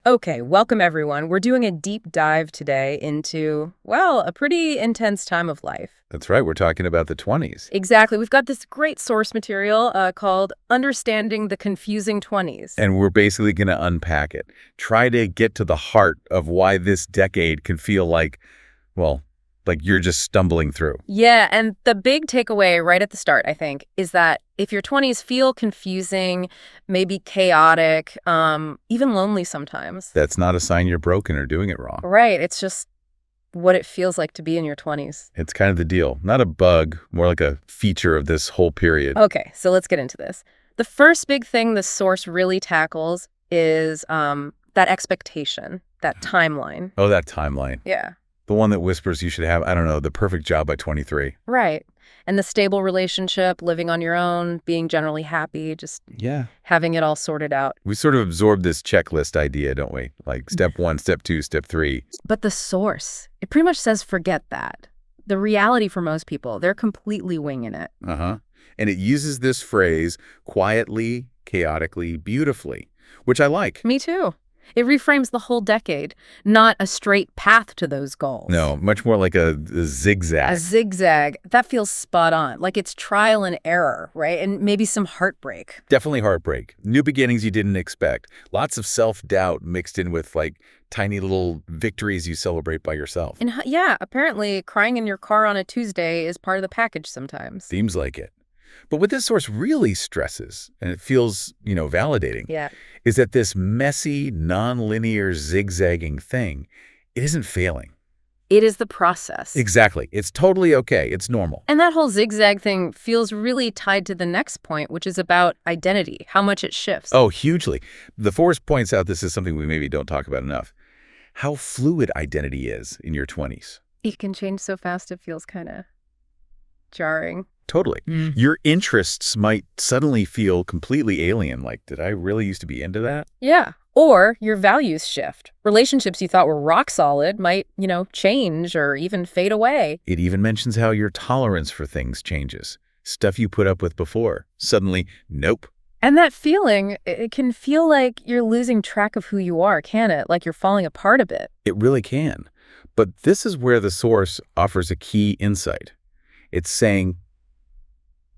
Okay, welcome everyone. We're doing a deep dive today into, well, a pretty intense time of life. That's right. We're talking about the 20s. Exactly. We've got this great source material called Understanding the Confusing 20s. And we're basically going to unpack it. Try to get to the heart of why this decade can feel like, well, like you're just stumbling through. Yeah, and the big takeaway right at the start, I think, is that if your 20s feel confusing, maybe chaotic, even lonely sometimes. That's not a sign you're broken or doing it wrong. Right. It's just what it feels like to be in your 20s. It's kind of the deal. Not a bug, more like a feature of this whole period. Okay, so let's get into this. The first big thing the source really tackles is that expectation, that timeline. Oh, that timeline. Yeah. The one that whispers you should have, I don't know, the perfect job by 23. Right. And the stable relationship, living on your own, being generally happy, just having it all sorted out. We sort of absorb this checklist idea, don't we? Like step 1, step 2, step 3. But the source, it pretty much says forget that. The reality for most people, they're completely winging it. And it uses this phrase quietly, chaotically, beautifully, which I like. Me too. It reframes the whole decade, not a straight path to those goals. No, much more like a zigzag. A zigzag. That feels spot on. Like it's trial and error, right? And maybe some heartbreak. Definitely heartbreak. New beginnings you didn't expect. Lots of self-doubt mixed in with like tiny little victories you celebrate by yourself. And yeah, apparently crying in your car on a Tuesday is part of the package sometimes. Seems like it. But what this source really stresses, and it feels, validating, is that this messy, non-linear, zigzagging thing, it isn't failing. It is the process. Exactly. It's totally okay. It's normal. And that whole zigzag thing feels really tied to the next point, which is about identity, how much it shifts. Oh, hugely. The force points out this is something we maybe don't talk about enough. How fluid identity is in your 20s. It can change so fast it feels kind of jarring. Totally. Your interests might suddenly feel completely alien. Like, did I really used to be into that? Yeah. Or your values shift. Relationships you thought were rock solid might, change or even fade away. It even mentions how your tolerance for things changes. Stuff you put up with before. Suddenly, nope. And that feeling, it can feel like you're losing track of who you are, can it? Like you're falling apart a bit. It really can. But this is where the source offers a key insight. It's saying,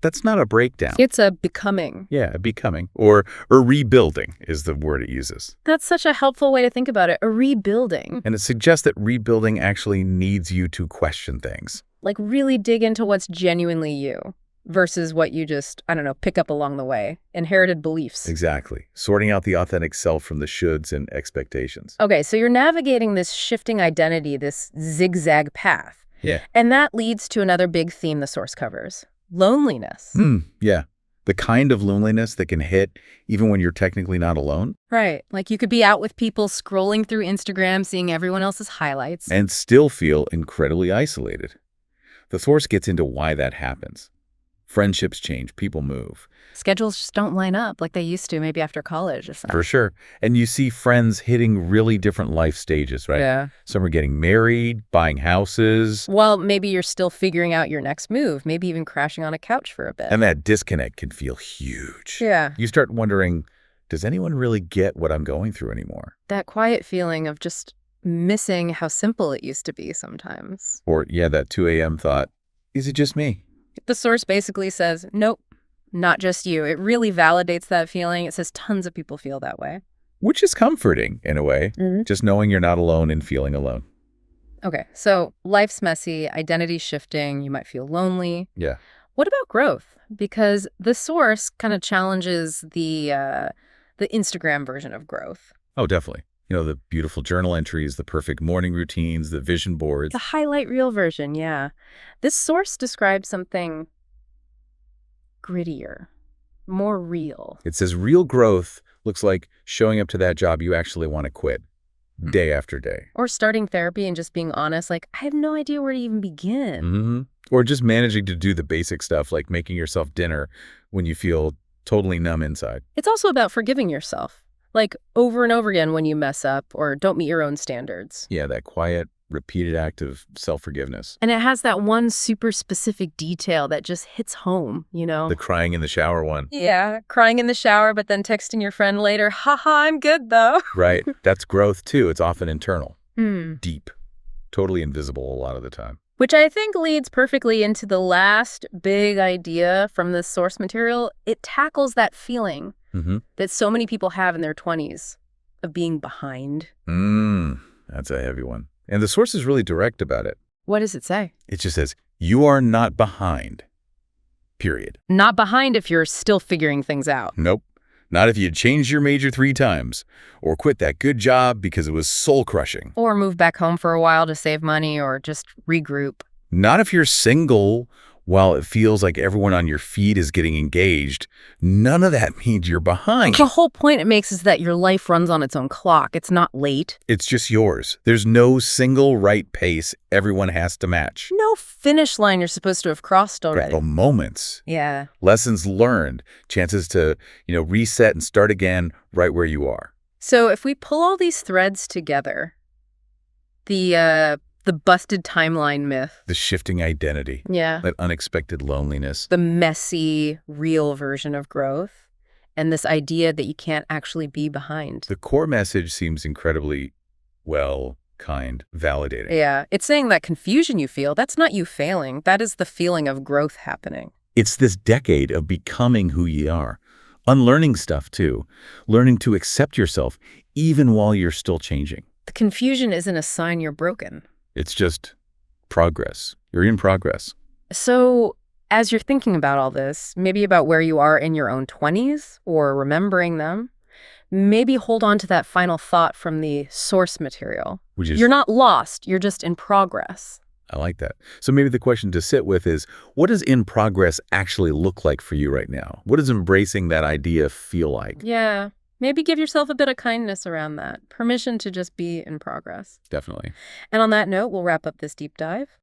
that's not a breakdown. It's a becoming. Yeah, a becoming. Or a rebuilding is the word it uses. That's such a helpful way to think about it, a rebuilding. And it suggests that rebuilding actually needs you to question things. Like really dig into what's genuinely you versus what you just, pick up along the way. Inherited beliefs. Exactly. Sorting out the authentic self from the shoulds and expectations. Okay, so you're navigating this shifting identity, this zigzag path. Yeah. And that leads to another big theme the source covers. Loneliness. Yeah. The kind of loneliness that can hit even when you're technically not alone. Right. Like you could be out with people scrolling through Instagram, seeing everyone else's highlights. And still feel incredibly isolated. The source gets into why that happens. Friendships change, people move. Schedules just don't line up like they used to maybe after college or something. For sure. And you see friends hitting really different life stages, right? Yeah. Some are getting married, buying houses. Well, maybe you're still figuring out your next move, maybe even crashing on a couch for a bit. And that disconnect can feel huge. Yeah. You start wondering, does anyone really get what I'm going through anymore? That quiet feeling of just missing how simple it used to be sometimes. Or, that 2 a.m. thought, is it just me? The source basically says, nope, not just you. It really validates that feeling. It says tons of people feel that way. Which is comforting, in a way, just knowing you're not alone in feeling alone. Okay, so life's messy, identity shifting, you might feel lonely. Yeah. What about growth? Because the source kind of challenges the Instagram version of growth. Oh, definitely. The beautiful journal entries, the perfect morning routines, the vision boards. The highlight reel version, yeah. This source describes something grittier, more real. It says real growth looks like showing up to that job you actually want to quit day after day. Or starting therapy and just being honest, like, I have no idea where to even begin. Or just managing to do the basic stuff like making yourself dinner when you feel totally numb inside. It's also about forgiving yourself. Like over and over again when you mess up or don't meet your own standards. Yeah, that quiet repeated act of self-forgiveness. And it has that one super specific detail that just hits home, you know? The crying in the shower one. Yeah, crying in the shower, but then texting your friend later, haha, I'm good though. Right. That's growth too. It's often internal, Hmm. deep, totally invisible a lot of the time. Which I think leads perfectly into the last big idea from this source material. It tackles that feeling that so many people have in their 20s of being behind. That's a heavy one. And the source is really direct about it. What does it say? It just says, you are not behind, period. Not behind if you're still figuring things out. Nope. Not if you changed your major 3 times, or quit that good job because it was soul-crushing. Or move back home for a while to save money or just regroup. Not if you're single while it feels like everyone on your feed is getting engaged. None of that means you're behind. The whole point it makes is that your life runs on its own clock. It's not late. It's just yours. There's no single right pace everyone has to match. No finish line you're supposed to have crossed already. But the moments. Yeah. Lessons learned. Chances to, reset and start again right where you are. So if we pull all these threads together, the busted timeline myth. The shifting identity. Yeah. That unexpected loneliness. The messy, real version of growth. And this idea that you can't actually be behind. The core message seems incredibly, kind, validating. Yeah. It's saying that confusion you feel, that's not you failing. That is the feeling of growth happening. It's this decade of becoming who you are. Unlearning stuff, too. Learning to accept yourself, even while you're still changing. The confusion isn't a sign you're broken. It's just progress. You're in progress. So as you're thinking about all this, maybe about where you are in your own 20s or remembering them, maybe hold on to that final thought from the source material. Which is, you're not lost, you're just in progress. I like that. So maybe the question to sit with is, what does in progress actually look like for you right now? What does embracing that idea feel like? Yeah. Maybe give yourself a bit of kindness around that. Permission to just be in progress. Definitely. And on that note, we'll wrap up this deep dive.